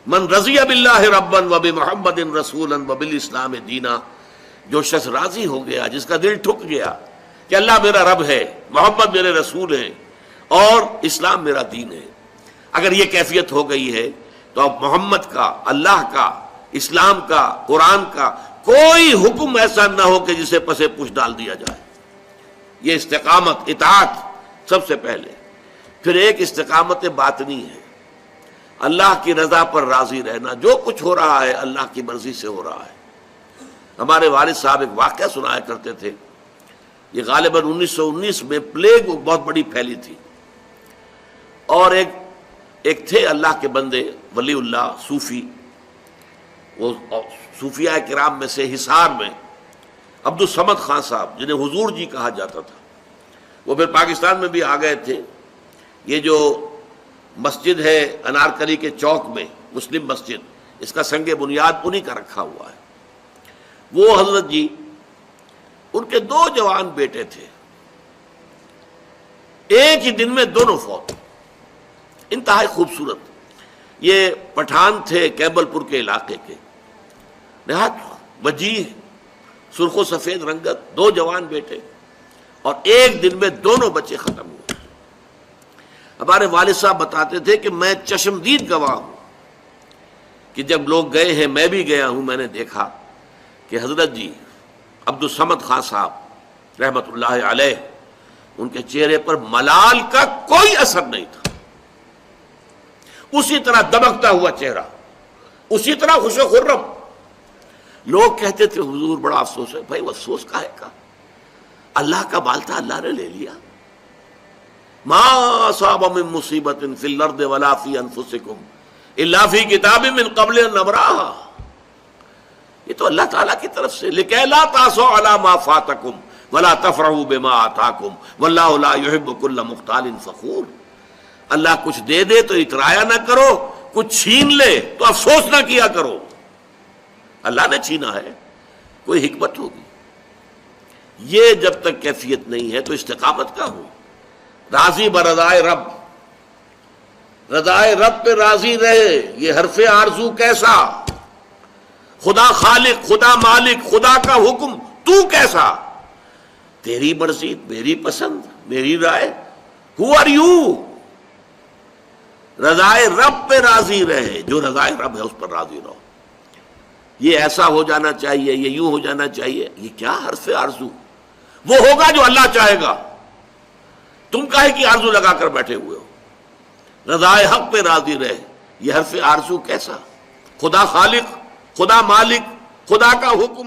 من رضی باللہ ربا وبمحمد رسولا وبالاسلام دینا، جو شخص راضی ہو گیا، جس کا دل ٹھک گیا کہ اللہ میرا رب ہے، محمد میرے رسول ہیں اور اسلام میرا دین ہے، اگر یہ کیفیت ہو گئی ہے تو اب محمد کا، اللہ کا، اسلام کا، قرآن کا کوئی حکم ایسا نہ ہو کہ جسے پسے پش ڈال دیا جائے۔ یہ استقامت، اطاعت سب سے پہلے۔ پھر ایک استقامت باطنی ہے، اللہ کی رضا پر راضی رہنا، جو کچھ ہو رہا ہے اللہ کی مرضی سے ہو رہا ہے۔ ہمارے والد صاحب ایک واقعہ سنایا کرتے تھے، یہ غالباً 1919 میں پلیگ بہت بڑی پھیلی تھی، اور ایک تھے اللہ کے بندے، ولی اللہ، صوفی، وہ صوفیاء کرام میں سے حصار میں عبد الصمد خان صاحب، جنہیں حضور جی کہا جاتا تھا، وہ پھر پاکستان میں بھی آ گئے تھے۔ یہ جو مسجد ہے انارکلی کے چوک میں، مسلم مسجد، اس کا سنگ بنیاد انہی کا رکھا ہوا ہے۔ وہ حضرت جی، ان کے 2 جوان بیٹے تھے، ایک ہی دن میں دونوں فوت، انتہائی خوبصورت۔ یہ پٹھان تھے کیبل پور کے علاقے کے، نہایت وجیح، سرخ و سفید رنگت، 2 جوان بیٹے، اور ایک دن میں دونوں بچے ختم ہوئے۔ ہمارے والد صاحب بتاتے تھے کہ میں چشمدید گواہ ہوں کہ جب لوگ گئے ہیں، میں بھی گیا ہوں، میں نے دیکھا کہ حضرت جی عبد الصمد خان صاحب رحمت اللہ علیہ، ان کے چہرے پر ملال کا کوئی اثر نہیں تھا، اسی طرح دمکتا ہوا چہرہ، اسی طرح خوش و خرم۔ لوگ کہتے تھے حضور بڑا افسوس ہے۔ بھائی وہ افسوس کا ہے کا، اللہ کا مال تھا، اللہ نے لے لیا۔ ما اصاب من مصیبت فی الارض ولا فی انفسکم الا فی کتاب من قبل ان نبرأها، یہ تو اللہ تعالیٰ کی طرف سے، لکہ لا تاسوا علی ما فاتکم ولا تفرحوا بما آتاکم واللہ لا یحب کل مختال فخور۔ اللہ کچھ دے دے تو اترایا نہ کرو، کچھ چھین لے تو افسوس نہ کیا کرو۔ اللہ نے چھینا ہے، کوئی حکمت ہوگی۔ یہ جب تک کیفیت نہیں ہے تو استقامت کا ہو۔ راضی برضائے رب، رضائے رب پہ راضی رہے، یہ حرف آرزو کیسا؟ خدا خالق، خدا مالک، خدا کا حکم، تو کیسا؟ تیری مرضی، میری پسند، میری رائے۔ Who are you؟ رضائے رب پہ راضی رہے، جو رضائے رب ہے اس پر راضی رہو۔ یہ ایسا ہو جانا چاہیے، یہ یوں ہو جانا چاہیے، یہ کیا حرف آرزو؟ وہ ہوگا جو اللہ چاہے گا، تم کاہے کی آرزو لگا کر بیٹھے ہوئے ہو؟ رضائے حق پہ راضی رہے، یہ حرف آرزو کیسا؟ خدا خالق، خدا مالک، خدا کا حکم۔